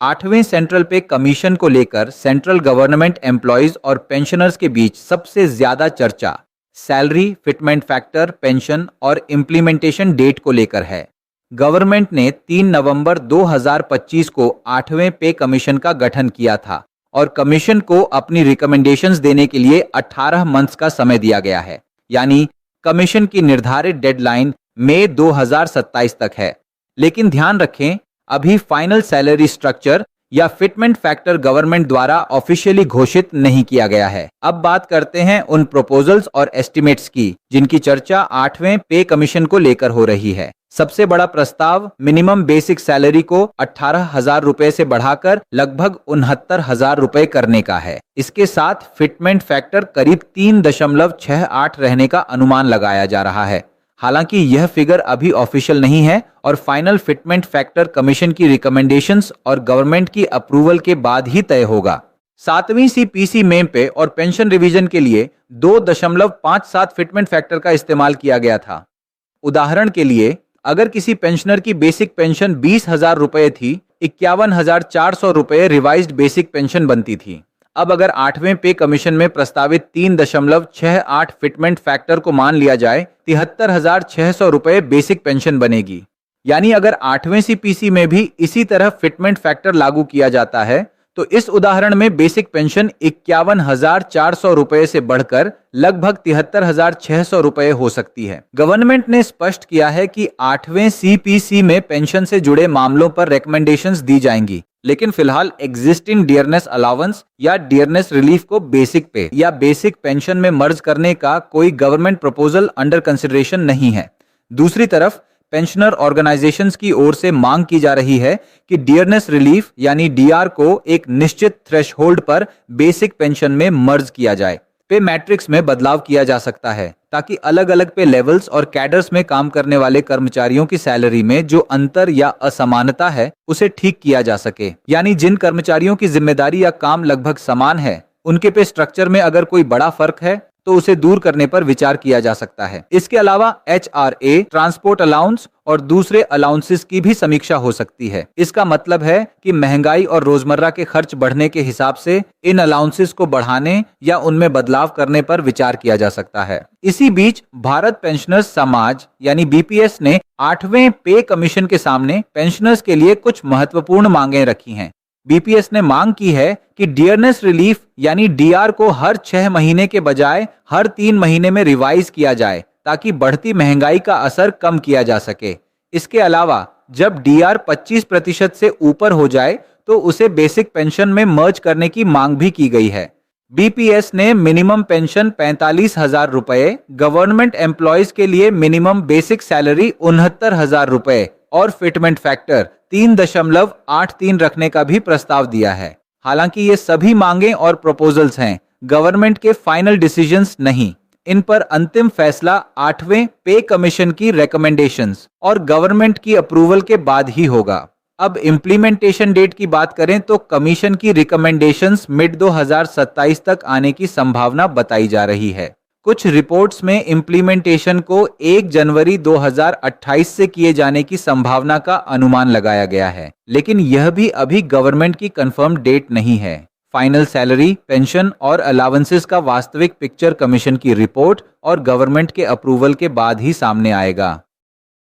8वें central पे commission को लेकर सेंट्रल गवर्नमेंट एम्प्लॉयज और पेंशनर्स के बीच सबसे ज्यादा चर्चा सैलरी, फिटमेंट फैक्टर, पेंशन और इम्प्लीमेंटेशन डेट को लेकर है। गवर्नमेंट ने 3 नवंबर 2025 को 8वें पे कमीशन का गठन किया था और कमीशन को अपनी रिकमेंडेशंस देने के लिए 18 मंथ्स का समय दिया गया है, यानी कमीशन की निर्धारित डेडलाइन मई 2027 तक है। लेकिन ध्यान रखें, अभी फाइनल सैलरी स्ट्रक्चर या फिटमेंट फैक्टर गवर्नमेंट द्वारा ऑफिशियली घोषित नहीं किया गया है। अब बात करते हैं उन प्रपोजल्स और एस्टिमेट्स की जिनकी चर्चा 8वें पे कमीशन को लेकर हो रही है। सबसे बड़ा प्रस्ताव मिनिमम बेसिक सैलरी को 18,000 रुपए से बढ़ाकर लगभग 69,000 रुपए करने का है। इसके साथ फिटमेंट फैक्टर करीब 3.68 रहने का अनुमान लगाया जा रहा है। हालांकि यह फिगर अभी ऑफिशियल नहीं है और फाइनल फिटमेंट फैक्टर कमीशन की रिकमेंडेशंस और गवर्नमेंट की अप्रूवल के बाद ही तय होगा। 7वीं सीपीसी मेम पे और पेंशन रिवीजन के लिए 2.57 फिटमेंट फैक्टर का इस्तेमाल किया गया था। उदाहरण के लिए, अगर किसी पेंशनर की बेसिक पेंशन 20,000 रुपए थी, 51,400 रुपए रिवाइज्ड बेसिक पेंशन बनती थी। अब अगर 8वें पे कमीशन में प्रस्तावित 3.68 फिटमेंट फैक्टर को मान लिया जाए, 73,600 रुपए बेसिक पेंशन बनेगी। यानी अगर 8वें सीपीसी में भी इसी तरह फिटमेंट फैक्टर लागू किया जाता है तो इस उदाहरण में बेसिक पेंशन 51,400 रुपए से बढ़कर लगभग 73,600 रुपए हो सकती है। गवर्नमेंट ने स्पष्ट किया है कि 8वें सीपीसी में पेंशन से जुड़े मामलों पर रिकमेंडेशंस दी जाएंगी, लेकिन फिलहाल एग्जिस्टिंग डियरनेस अलाउंस या डियरनेस रिलीफ को बेसिक पे या बेसिक पेंशन में मर्ज करने का कोई गवर्नमेंट प्रपोजल अंडर कंसिडरेशन नहीं है। दूसरी तरफ पेंशनर ऑर्गेनाइजेशंस की ओर से मांग की जा रही है कि डियरनेस रिलीफ यानी डीआर को एक निश्चित थ्रेशहोल्ड पर बेसिक पेंशन में मर्ज किया जाए। पे मैट्रिक्स में बदलाव किया जा सकता है ताकि अलग अलग पे लेवल्स और कैडर्स में काम करने वाले कर्मचारियों की सैलरी में जो अंतर या असमानता है उसे ठीक किया जा सके। यानी जिन कर्मचारियों की जिम्मेदारी या काम लगभग समान है, उनके पे स्ट्रक्चर में अगर कोई बड़ा फर्क है तो उसे दूर करने पर विचार किया जा सकता है। इसके अलावा HRA, ट्रांसपोर्ट अलाउंस और दूसरे अलाउंसेस की भी समीक्षा हो सकती है। इसका मतलब है कि महंगाई और रोजमर्रा के खर्च बढ़ने के हिसाब से इन अलाउंसेस को बढ़ाने या उनमें बदलाव करने पर विचार किया जा सकता है। इसी बीच भारत पेंशनर्स समाज यानी BPS ने 8वें पे कमीशन के सामने पेंशनर्स के लिए कुछ महत्वपूर्ण मांगे रखी हैं। BPS ने मांग की है कि डियरनेस रिलीफ यानी डीआर को हर 6 महीने के बजाय हर 3 महीने में रिवाइज किया जाए ताकि बढ़ती महंगाई का असर कम किया जा सके। इसके अलावा जब डीआर 25% से ऊपर हो जाए तो उसे बेसिक पेंशन में मर्ज करने की मांग भी की गई है। BPS ने मिनिमम पेंशन 45,000 रुपए, गवर्नमेंट एम्प्लॉयज के लिए मिनिमम बेसिक सैलरी 69,000 रुपए और फिटमेंट फैक्टर 3.83 रखने का भी प्रस्ताव दिया है। हालांकि ये सभी मांगे और प्रपोजल्स हैं, गवर्नमेंट के फाइनल डिसीजंस नहीं। इन पर अंतिम फैसला 8वें पे कमीशन की रिकमेंडेशंस और गवर्नमेंट की अप्रूवल के बाद ही होगा। अब इम्प्लीमेंटेशन डेट की बात करें तो कमीशन की रिकमेंडेशंस मिड 2027 तक आने की संभावना बताई जा रही है। कुछ रिपोर्ट्स में इम्प्लीमेंटेशन को 1 जनवरी 2028 से किए जाने की संभावना का अनुमान लगाया गया है, लेकिन यह भी अभी गवर्नमेंट की कंफर्म डेट नहीं है। फाइनल सैलरी, पेंशन और अलाउंसेस का वास्तविक पिक्चर कमीशन की रिपोर्ट और गवर्नमेंट के अप्रूवल के बाद ही सामने आएगा।